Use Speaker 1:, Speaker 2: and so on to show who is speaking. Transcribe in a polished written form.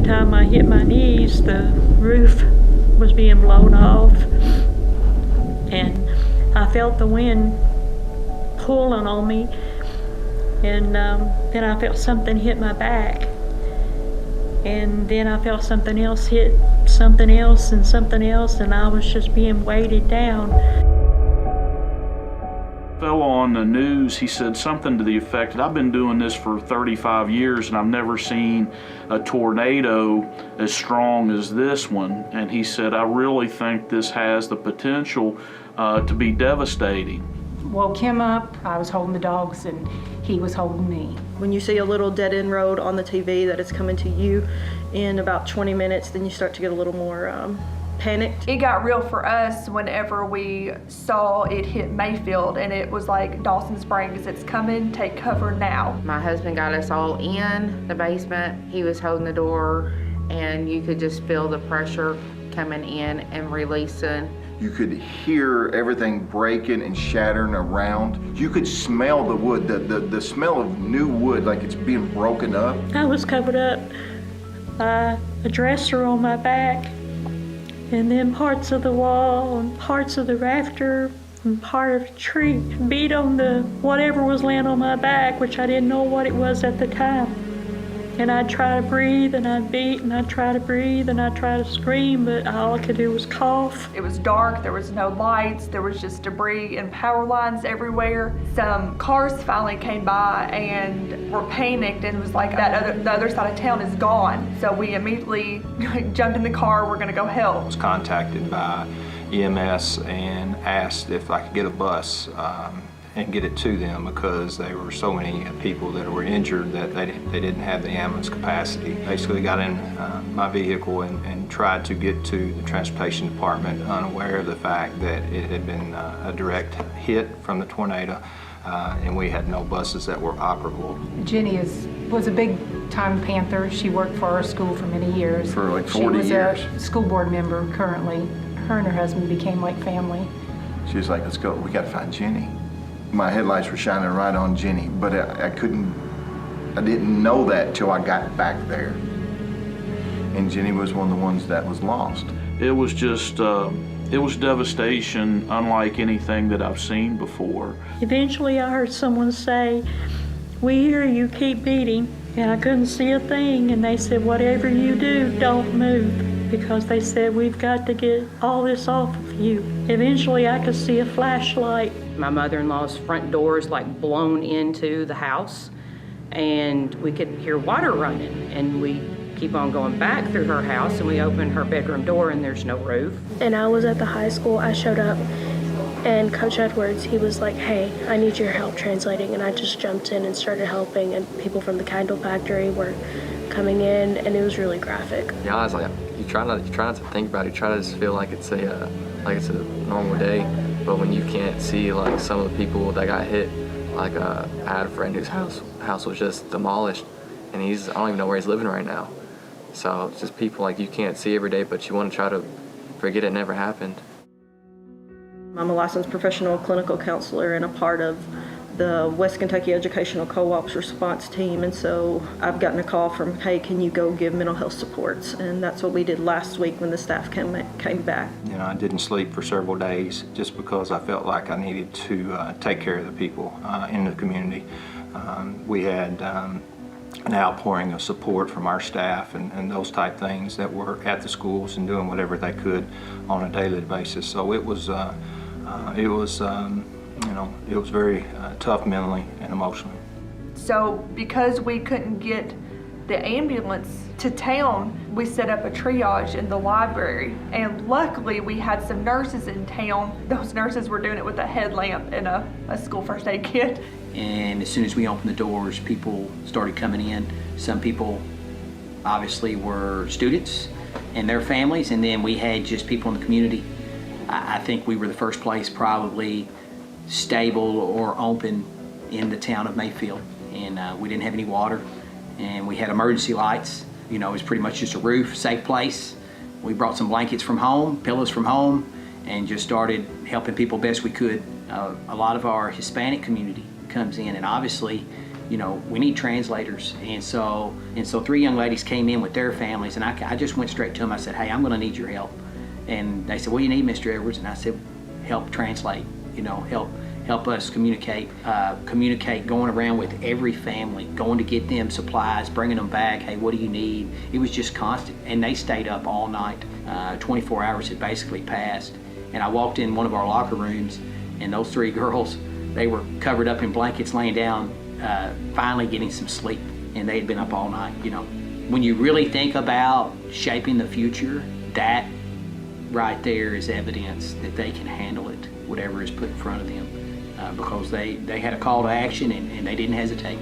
Speaker 1: time I hit my knees, the roof was being blown off, and I felt the wind pulling on me, and then I felt something hit my back, and then I felt something else hit something else and something else, and I was just being weighted down.
Speaker 2: Fellow on the news, he said something to the effect that I've been doing this for 35 years and I've never seen a tornado as strong as this one. And he said, I really think this has the potential to be devastating.
Speaker 3: Woke him up, I was holding the dogs and he was holding me.
Speaker 4: When you see a little dead-end road on the TV that it's coming to you in about 20 minutes, then you start to get a little more panicked.
Speaker 5: It got real for us whenever we saw it hit Mayfield, and it was like, Dawson Springs, it's coming, take cover now.
Speaker 6: My husband got us all in the basement. He was holding the door, and you could just feel the pressure coming in and releasing.
Speaker 7: You could hear everything breaking and shattering around. You could smell the wood, the smell of new wood, like it's being broken up.
Speaker 1: I was covered up by a dresser on my back, and then parts of the wall and parts of the rafter and part of a tree beat on the whatever was laying on my back, which I didn't know what it was at the time. And I'd try to breathe, and I'd beat, and I'd try to breathe, and I'd try to scream, but all I could do was cough.
Speaker 5: It was dark, there was no lights, there was just debris and power lines everywhere. Some cars finally came by and were panicked, and it was like the other side of town is gone. So we immediately jumped in the car, we're gonna go help.
Speaker 8: I was contacted by EMS and asked if I could get a bus and get it to them, because there were so many people that were injured that they didn't have the ambulance capacity. Basically got in my vehicle and tried to get to the transportation department, unaware of the fact that it had been a direct hit from the tornado, and we had no buses that were operable.
Speaker 3: Jenny was a big time Panther. She worked for our school for many years.
Speaker 7: For like 40 years.
Speaker 3: She was a school board member currently. Her and her husband became like family.
Speaker 7: She was like, let's go, we gotta find Jenny. My headlights were shining right on Jenny, but I didn't know that till I got back there. And Jenny was one of the ones that was lost.
Speaker 2: It was just, it was devastation unlike anything that I've seen before.
Speaker 1: Eventually I heard someone say, we hear you, keep beating, and I couldn't see a thing, and they said, whatever you do, don't move, because they said, we've got to get all this off of you. Eventually I could see a flashlight.
Speaker 9: My mother-in-law's front door is like blown into the house, and we could hear water running, and we keep on going back through her house, and we open her bedroom door and there's no roof.
Speaker 10: And I was at the high school. I showed up, and Coach Edwards, he was like, hey, I need your help translating, and I just jumped in and started helping, and people from the candle factory were coming in, and it was really graphic.
Speaker 11: Yeah, I was like, you try not to think about it. You try to just feel like it's a normal day. But when you can't see like some of the people that got hit, like I had a friend whose house was just demolished, and I don't even know where he's living right now. So it's just people like you can't see every day, but you want to try to forget it never happened.
Speaker 4: I'm a licensed professional clinical counselor and a part of the West Kentucky Educational Co-op's response team, and so I've gotten a call from, hey, can you go give mental health supports? And that's what we did last week when the staff came back.
Speaker 8: You know, I didn't sleep for several days just because I felt like I needed to take care of the people in the community. We had an outpouring of support from our staff and those type things that were at the schools and doing whatever they could on a daily basis. So it was very tough mentally and emotionally.
Speaker 5: So because we couldn't get the ambulance to town, we set up a triage in the library, and luckily we had some nurses in town. Those nurses were doing it with a headlamp and a school first aid kit.
Speaker 12: And as soon as we opened the doors, people started coming in. Some people obviously were students and their families, and then we had just people in the community. I think we were the first place probably stable or open in the town of Mayfield, and we didn't have any water, and we had emergency lights. You know, it was pretty much just a roof, safe place. We brought some blankets from home, pillows from home, and just started helping people best we could. A lot of our Hispanic community comes in, and obviously, we need translators. And so 3 young ladies came in with their families, and I just went straight to them. I said, hey, I'm going to need your help. And they said, what do you need, Mr. Edwards? And I said, help translate, help us communicate, going around with every family, going to get them supplies, bringing them back. Hey, what do you need? It was just constant. And they stayed up all night. 24 hours had basically passed. And I walked in one of our locker rooms, and those 3 girls, they were covered up in blankets, laying down, finally getting some sleep. And they had been up all night. When you really think about shaping the future, that right there is evidence that they can handle it, whatever is put in front of them, because they had a call to action, and they didn't hesitate.